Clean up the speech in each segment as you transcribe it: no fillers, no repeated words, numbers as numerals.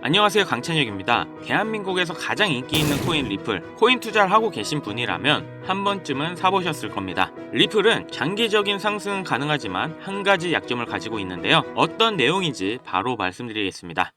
안녕하세요, 강찬혁입니다. 대한민국에서 가장 인기 있는 코인 리플, 코인 투자를 하고 계신 분이라면 한 번쯤은 사보셨을 겁니다. 리플은 장기적인 상승은 가능하지만 한 가지 약점을 가지고 있는데요. 어떤 내용인지 바로 말씀드리겠습니다.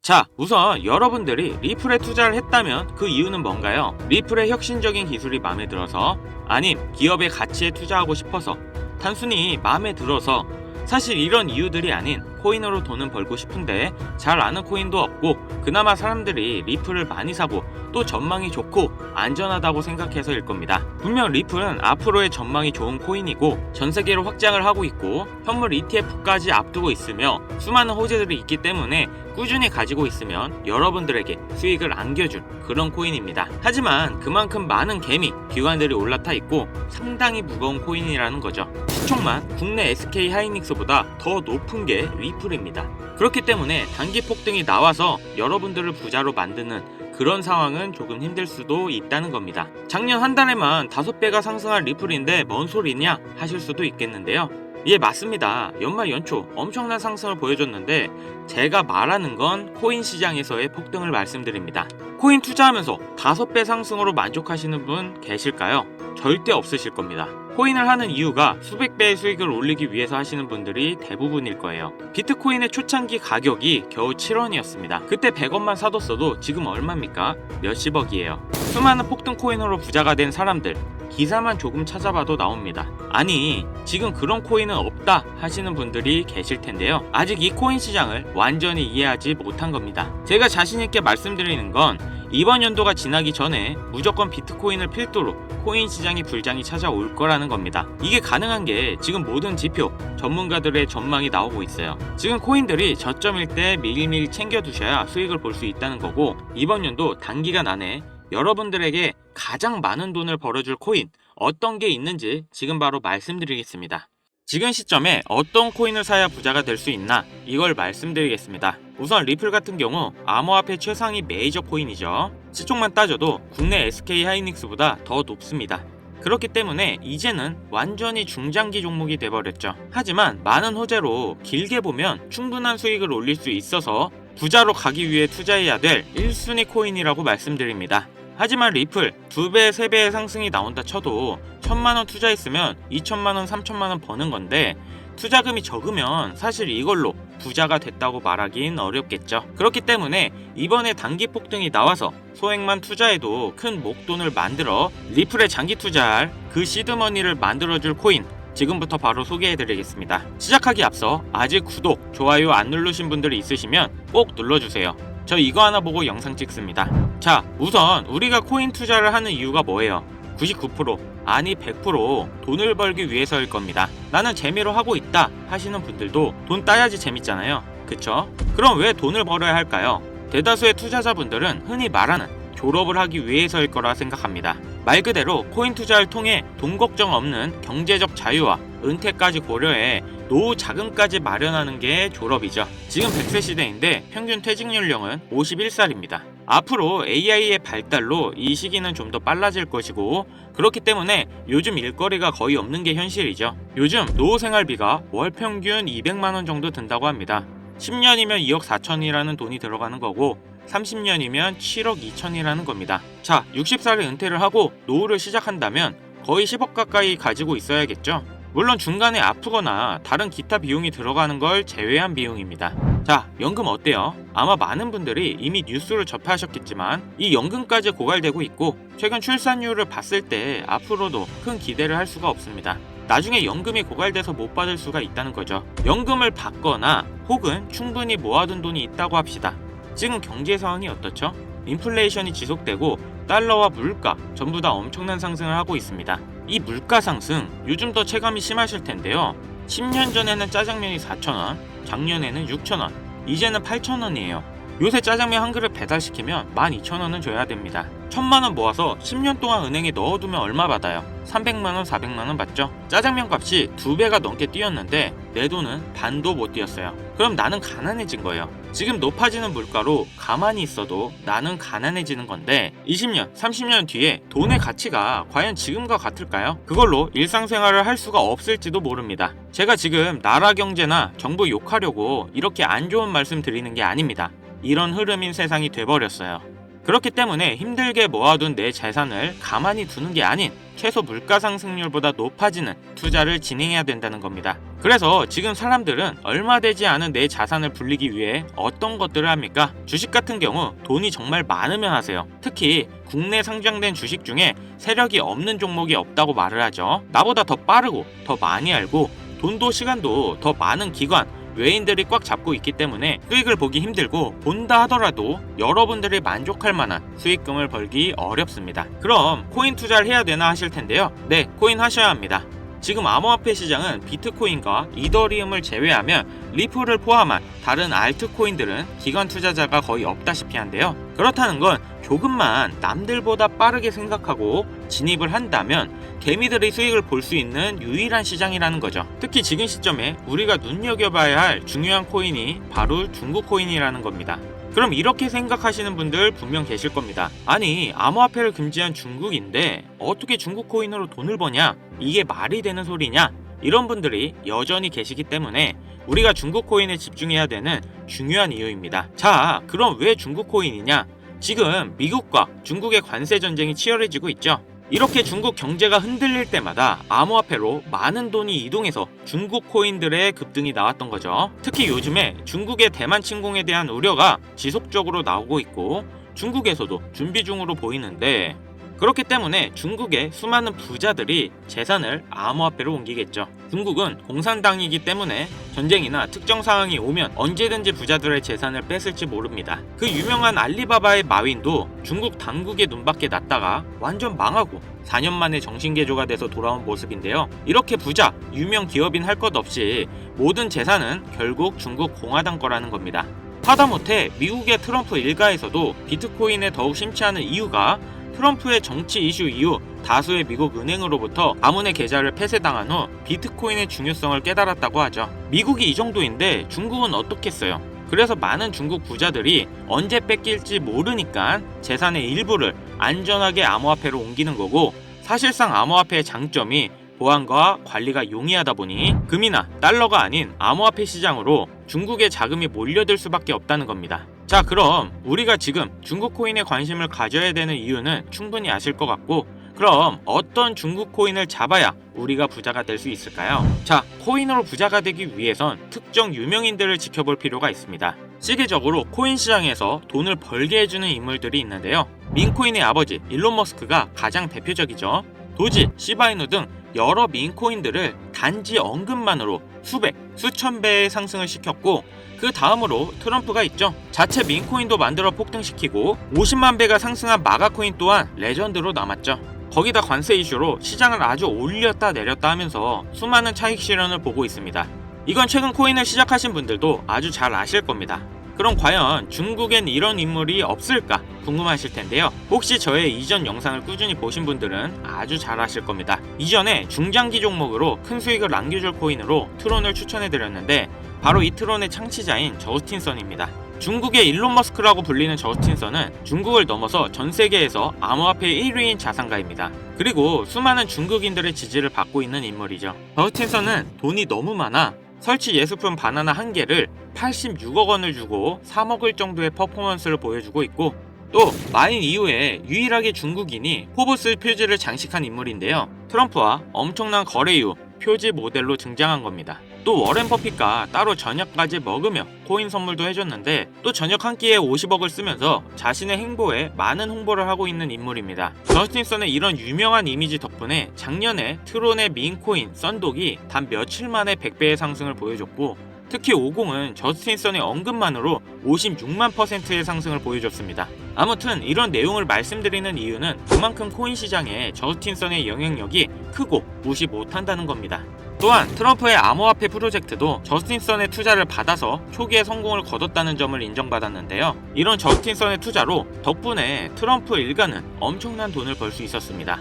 자, 우선 여러분들이 리플에 투자를 했다면 그 이유는 뭔가요? 리플의 혁신적인 기술이 마음에 들어서, 아님 기업의 가치에 투자하고 싶어서, 단순히 마음에 들어서, 사실 이런 이유들이 아닌 코인으로 돈은 벌고 싶은데 잘 아는 코인도 없고 그나마 사람들이 리플을 많이 사고 또 전망이 좋고 안전하다고 생각해서일 겁니다. 분명 리플은 앞으로의 전망이 좋은 코인이고 전 세계로 확장을 하고 있고 현물 ETF까지 앞두고 있으며 수많은 호재들이 있기 때문에 꾸준히 가지고 있으면 여러분들에게 수익을 안겨줄 그런 코인입니다. 하지만 그만큼 많은 개미, 기관들이 올라타 있고 상당히 무거운 코인이라는 거죠. 시총만 국내 SK 하이닉스보다 더 높은 게 리플입니다. 그렇기 때문에 단기 폭등이 나와서 여러분들을 부자로 만드는 그런 상황은 조금 힘들 수도 있다는 겁니다. 작년 한 달에만 5배가 상승한 리플인데 뭔 소리냐 하실 수도 있겠는데요. 예, 맞습니다. 연말 연초 엄청난 상승을 보여줬는데 제가 말하는 건 코인 시장에서의 폭등을 말씀드립니다. 코인 투자하면서 5배 상승으로 만족하시는 분 계실까요? 절대 없으실 겁니다. 코인을 하는 이유가 수백 배의 수익을 올리기 위해서 하시는 분들이 대부분일 거예요. 비트코인의 초창기 가격이 겨우 7원이었습니다. 그때 100원만 사뒀어도 지금 얼마입니까? 몇십억이에요. 수많은 폭등 코인으로 부자가 된 사람들, 기사만 조금 찾아봐도 나옵니다. 아니, 지금 그런 코인은 없다 하시는 분들이 계실 텐데요. 아직 이 코인 시장을 완전히 이해하지 못한 겁니다. 제가 자신있게 말씀드리는 건 이번 연도가 지나기 전에 무조건 비트코인을 필두로 코인 시장이 불장이 찾아올 거라는 겁니다. 이게 가능한 게 지금 모든 지표, 전문가들의 전망이 나오고 있어요. 지금 코인들이 저점일 때 미리미리 챙겨두셔야 수익을 볼 수 있다는 거고, 이번 연도 단기간 안에 여러분들에게 가장 많은 돈을 벌어줄 코인 어떤 게 있는지 지금 바로 말씀드리겠습니다. 지금 시점에 어떤 코인을 사야 부자가 될 수 있나 이걸 말씀드리겠습니다. 우선 리플 같은 경우 암호화폐 최상위 메이저 코인이죠. 시총만 따져도 국내 SK 하이닉스보다 더 높습니다. 그렇기 때문에 이제는 완전히 중장기 종목이 돼버렸죠. 하지만 많은 호재로 길게 보면 충분한 수익을 올릴 수 있어서 부자로 가기 위해 투자해야 될 1순위 코인이라고 말씀드립니다. 하지만 리플 2배, 3배의 상승이 나온다 쳐도 1000만원 투자했으면 2000만원, 3000만원 버는 건데 투자금이 적으면 사실 이걸로 부자가 됐다고 말하긴 어렵겠죠. 그렇기 때문에 이번에 단기 폭등이 나와서 소액만 투자해도 큰 목돈을 만들어 리플에 장기 투자할 그 시드머니를 만들어줄 코인 지금부터 바로 소개해드리겠습니다. 시작하기 앞서 아직 구독, 좋아요 안 누르신 분들이 있으시면 꼭 눌러주세요. 저 이거 하나 보고 영상 찍습니다. 자, 우선 우리가 코인 투자를 하는 이유가 뭐예요? 99% 아니 100% 돈을 벌기 위해서일 겁니다. 나는 재미로 하고 있다 하시는 분들도 돈 따야지 재밌잖아요. 그쵸? 그럼 왜 돈을 벌어야 할까요? 대다수의 투자자분들은 흔히 말하는 졸업을 하기 위해서일 거라 생각합니다. 말 그대로 코인 투자를 통해 돈 걱정 없는 경제적 자유와 은퇴까지 고려해 노후 자금까지 마련하는 게 졸업이죠. 지금 100세 시대인데 평균 퇴직 연령은 51살입니다. 앞으로 AI의 발달로 이 시기는 좀 더 빨라질 것이고 그렇기 때문에 요즘 일거리가 거의 없는 게 현실이죠. 요즘 노후 생활비가 월 평균 200만원 정도 든다고 합니다. 10년이면 2억 4천이라는 돈이 들어가는 거고 30년이면 7억 2천이라는 겁니다. 자, 60살에 은퇴를 하고 노후를 시작한다면 거의 10억 가까이 가지고 있어야겠죠. 물론 중간에 아프거나 다른 기타 비용이 들어가는 걸 제외한 비용입니다. 자, 연금 어때요? 아마 많은 분들이 이미 뉴스를 접하셨겠지만 이 연금까지 고갈되고 있고 최근 출산율을 봤을 때 앞으로도 큰 기대를 할 수가 없습니다. 나중에 연금이 고갈돼서 못 받을 수가 있다는 거죠. 연금을 받거나 혹은 충분히 모아둔 돈이 있다고 합시다. 지금 경제 상황이 어떻죠? 인플레이션이 지속되고 달러와 물가 전부 다 엄청난 상승을 하고 있습니다. 이 물가 상승 요즘 더 체감이 심하실 텐데요. 10년 전에는 짜장면이 4,000원, 작년에는 6,000원, 이제는 8,000원이에요. 요새 짜장면 한 그릇 배달시키면 12,000원은 줘야 됩니다. 1000만원 모아서 10년 동안 은행에 넣어두면 얼마 받아요? 300만원, 400만원 받죠? 짜장면 값이 2배가 넘게 뛰었는데 내 돈은 반도 못 뛰었어요. 그럼 나는 가난해진 거예요. 지금 높아지는 물가로 가만히 있어도 나는 가난해지는 건데 20년, 30년 뒤에 돈의 가치가 과연 지금과 같을까요? 그걸로 일상생활을 할 수가 없을지도 모릅니다. 제가 지금 나라 경제나 정부 욕하려고 이렇게 안 좋은 말씀 드리는 게 아닙니다. 이런 흐름인 세상이 돼버렸어요. 그렇기 때문에 힘들게 모아둔 내 재산을 가만히 두는 게 아닌 최소 물가 상승률보다 높아지는 투자를 진행해야 된다는 겁니다. 그래서 지금 사람들은 얼마 되지 않은 내 자산을 불리기 위해 어떤 것들을 합니까? 주식 같은 경우 돈이 정말 많으면 하세요. 특히 국내 상장된 주식 중에 세력이 없는 종목이 없다고 말을 하죠. 나보다 더 빠르고 더 많이 알고 돈도 시간도 더 많은 기관, 외인들이 꽉 잡고 있기 때문에 수익을 보기 힘들고 본다 하더라도 여러분들이 만족할 만한 수익금을 벌기 어렵습니다. 그럼 코인 투자를 해야 되나 하실 텐데요. 네, 코인 하셔야 합니다. 지금 암호화폐 시장은 비트코인과 이더리움을 제외하면 리플을 포함한 다른 알트코인들은 기관 투자자가 거의 없다시피 한데요. 그렇다는 건 조금만 남들보다 빠르게 생각하고 진입을 한다면 개미들의 수익을 볼 수 있는 유일한 시장이라는 거죠. 특히 지금 시점에 우리가 눈여겨봐야 할 중요한 코인이 바로 중국 코인이라는 겁니다. 그럼 이렇게 생각하시는 분들 분명 계실 겁니다. 아니, 암호화폐를 금지한 중국인데 어떻게 중국 코인으로 돈을 버냐? 이게 말이 되는 소리냐? 이런 분들이 여전히 계시기 때문에 우리가 중국 코인에 집중해야 되는 중요한 이유입니다. 자, 그럼 왜 중국 코인이냐? 지금 미국과 중국의 관세 전쟁이 치열해지고 있죠. 이렇게 중국 경제가 흔들릴 때마다 암호화폐로 많은 돈이 이동해서 중국 코인들의 급등이 나왔던 거죠. 특히 요즘에 중국의 대만 침공에 대한 우려가 지속적으로 나오고 있고 중국에서도 준비 중으로 보이는데 그렇기 때문에 중국의 수많은 부자들이 재산을 암호화폐로 옮기겠죠. 중국은 공산당이기 때문에 전쟁이나 특정 상황이 오면 언제든지 부자들의 재산을 뺏을지 모릅니다. 그 유명한 알리바바의 마윈도 중국 당국의 눈밖에 났다가 완전 망하고 4년 만에 정신개조가 돼서 돌아온 모습인데요. 이렇게 부자, 유명 기업인 할 것 없이 모든 재산은 결국 중국 공화당 거라는 겁니다. 하다못해 미국의 트럼프 일가에서도 비트코인에 더욱 심취하는 이유가 트럼프의 정치 이슈 이후 다수의 미국 은행으로부터 가문의 계좌를 폐쇄당한 후 비트코인의 중요성을 깨달았다고 하죠. 미국이 이 정도인데 중국은 어떻겠어요? 그래서 많은 중국 부자들이 언제 뺏길지 모르니까 재산의 일부를 안전하게 암호화폐로 옮기는 거고 사실상 암호화폐의 장점이 보안과 관리가 용이하다 보니 금이나 달러가 아닌 암호화폐 시장으로 중국의 자금이 몰려들 수밖에 없다는 겁니다. 자, 그럼 우리가 지금 중국 코인에 관심을 가져야 되는 이유는 충분히 아실 것 같고 그럼 어떤 중국 코인을 잡아야 우리가 부자가 될 수 있을까요? 자, 코인으로 부자가 되기 위해선 특정 유명인들을 지켜볼 필요가 있습니다. 시계적으로 코인 시장에서 돈을 벌게 해주는 인물들이 있는데요. 민코인의 아버지 일론 머스크가 가장 대표적이죠. 도지, 시바이누 등 여러 민코인들을 단지 언급만으로 수백, 수천 배의 상승을 시켰고 그 다음으로 트럼프가 있죠. 자체 민코인도 만들어 폭등시키고 50만 배가 상승한 마가코인 또한 레전드로 남았죠. 거기다 관세 이슈로 시장을 아주 올렸다 내렸다 하면서 수많은 차익 실현을 보고 있습니다. 이건 최근 코인을 시작하신 분들도 아주 잘 아실 겁니다. 그럼 과연 중국엔 이런 인물이 없을까 궁금하실 텐데요. 혹시 저의 이전 영상을 꾸준히 보신 분들은 아주 잘 아실 겁니다. 이전에 중장기 종목으로 큰 수익을 남겨줄 코인으로 트론을 추천해드렸는데 바로 이 트론의 창시자인 저스틴 선입니다. 중국의 일론 머스크라고 불리는 저스틴 선은 중국을 넘어서 전 세계에서 암호화폐 1위인 자산가입니다. 그리고 수많은 중국인들의 지지를 받고 있는 인물이죠. 저스틴 선은 돈이 너무 많아 설치 예술품 바나나 한 개를 86억 원을 주고 사 먹을 정도의 퍼포먼스를 보여주고 있고 또 마인 이후에 유일하게 중국인이 포브스 표지를 장식한 인물인데요. 트럼프와 엄청난 거래 이후 표지 모델로 등장한 겁니다. 또 워렌 버핏과 따로 저녁까지 먹으며 코인 선물도 해줬는데 또 저녁 한 끼에 50억을 쓰면서 자신의 행보에 많은 홍보를 하고 있는 인물입니다. 저스틴 선의 이런 유명한 이미지 덕분에 작년에 트론의 민코인 썬독이 단 며칠 만에 100배의 상승을 보여줬고 특히 50은 저스틴선의 언급만으로 56만 %의 상승을 보여줬습니다. 아무튼 이런 내용을 말씀드리는 이유는 그만큼 코인 시장에 저스틴선의 영향력이 크고 무시 못한다는 겁니다. 또한 트럼프의 암호화폐 프로젝트도 저스틴선의 투자를 받아서 초기에 성공을 거뒀다는 점을 인정받았는데요. 이런 저스틴선의 투자로 덕분에 트럼프 일가는 엄청난 돈을 벌 수 있었습니다.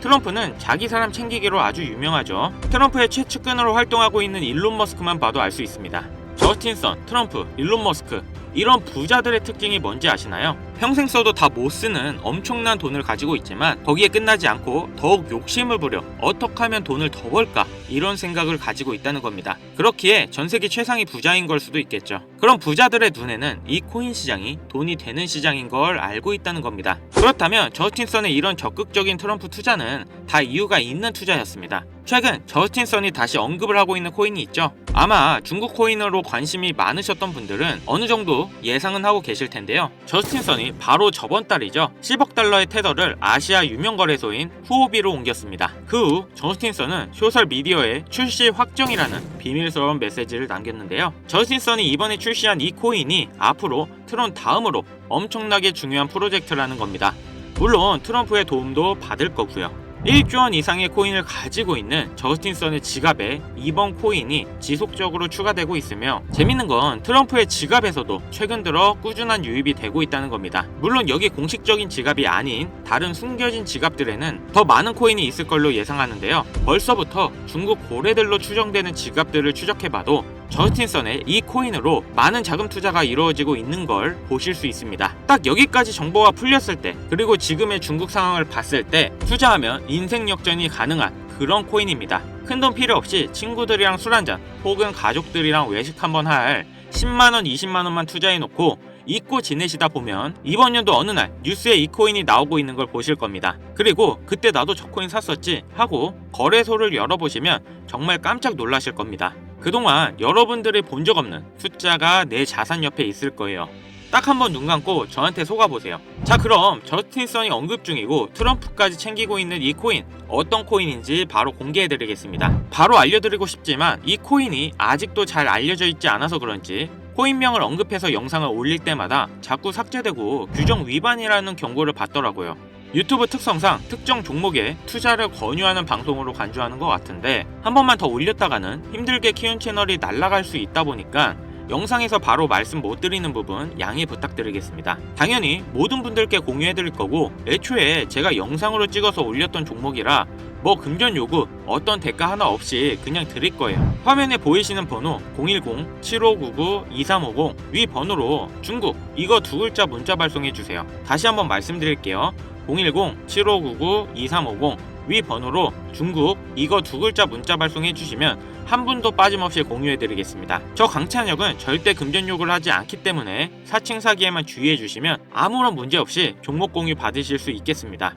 트럼프는 자기 사람 챙기기로 아주 유명하죠. 트럼프의 최측근으로 활동하고 있는 일론 머스크만 봐도 알 수 있습니다. 저스틴선, 트럼프, 일론 머스크 이런 부자들의 특징이 뭔지 아시나요? 평생 써도 다 못 쓰는 엄청난 돈을 가지고 있지만 거기에 끝나지 않고 더욱 욕심을 부려 어떻게 하면 돈을 더 벌까 이런 생각을 가지고 있다는 겁니다. 그렇기에 전 세계 최상위 부자인 걸 수도 있겠죠. 그럼 부자들의 눈에는 이 코인 시장이 돈이 되는 시장인 걸 알고 있다는 겁니다. 그렇다면 저스틴선의 이런 적극적인 트럼프 투자는 다 이유가 있는 투자였습니다. 최근 저스틴선이 다시 언급을 하고 있는 코인이 있죠. 아마 중국 코인으로 관심이 많으셨던 분들은 어느 정도 예상은 하고 계실 텐데요. 저스틴선이 바로 저번 달이죠. 10억 달러의 테더를 아시아 유명 거래소인 후오비로 옮겼습니다. 그 후 저스틴선은 소셜 미디어에 출시 확정이라는 비밀스러운 메시지를 남겼는데요. 저스틴선이 이번에 출시한 이 코인이 앞으로 트론 다음으로 엄청나게 중요한 프로젝트라는 겁니다. 물론 트럼프의 도움도 받을 거고요. 1조 원 이상의 코인을 가지고 있는 저스틴선의 지갑에 이번 코인이 지속적으로 추가되고 있으며 재밌는 건 트럼프의 지갑에서도 최근 들어 꾸준한 유입이 되고 있다는 겁니다. 물론 여기 공식적인 지갑이 아닌 다른 숨겨진 지갑들에는 더 많은 코인이 있을 걸로 예상하는데요. 벌써부터 중국 고래들로 추정되는 지갑들을 추적해봐도 저스틴선의 이 코인으로 많은 자금 투자가 이루어지고 있는 걸 보실 수 있습니다. 딱 여기까지 정보가 풀렸을 때 그리고 지금의 중국 상황을 봤을 때 투자하면 인생 역전이 가능한 그런 코인입니다. 큰돈 필요 없이 친구들이랑 술 한잔 혹은 가족들이랑 외식 한번 할 10만원 20만원만 투자해놓고 잊고 지내시다 보면 이번 연도 어느 날 뉴스에 이 코인이 나오고 있는 걸 보실 겁니다. 그리고 그때 나도 저 코인 샀었지 하고 거래소를 열어보시면 정말 깜짝 놀라실 겁니다. 그동안 여러분들이 본 적 없는 숫자가 내 자산 옆에 있을 거예요. 딱 한번 눈 감고 저한테 속아보세요. 자, 그럼 저스틴선이 언급 중이고 트럼프까지 챙기고 있는 이 코인 어떤 코인인지 바로 공개해드리겠습니다. 바로 알려드리고 싶지만 이 코인이 아직도 잘 알려져 있지 않아서 그런지 코인명을 언급해서 영상을 올릴 때마다 자꾸 삭제되고 규정 위반이라는 경고를 받더라고요. 유튜브 특성상 특정 종목에 투자를 권유하는 방송으로 간주하는 것 같은데 한 번만 더 올렸다가는 힘들게 키운 채널이 날아갈 수 있다 보니까 영상에서 바로 말씀 못 드리는 부분 양해 부탁드리겠습니다. 당연히 모든 분들께 공유해드릴 거고 애초에 제가 영상으로 찍어서 올렸던 종목이라 뭐 금전 요구 어떤 대가 하나 없이 그냥 드릴 거예요. 화면에 보이시는 번호 010-7599-2350 위 번호로 중국 이거 두 글자 문자 발송해주세요. 다시 한번 말씀드릴게요. 010-7599-2350 위 번호로 중국 이거 두 글자 문자 발송해 주시면 한 분도 빠짐없이 공유해 드리겠습니다. 저 강찬혁은 절대 금전 요구를 하지 않기 때문에 사칭 사기에만 주의해 주시면 아무런 문제 없이 종목 공유 받으실 수 있겠습니다.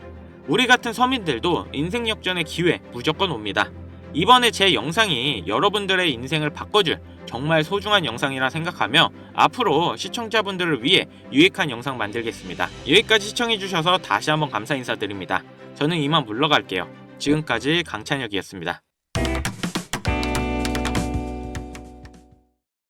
우리 같은 서민들도 인생 역전의 기회 무조건 옵니다. 이번에 제 영상이 여러분들의 인생을 바꿔줄 정말 소중한 영상이라 생각하며 앞으로 시청자분들을 위해 유익한 영상 만들겠습니다. 여기까지 시청해주셔서 다시 한번 감사 인사드립니다. 저는 이만 물러갈게요. 지금까지 강찬혁이었습니다.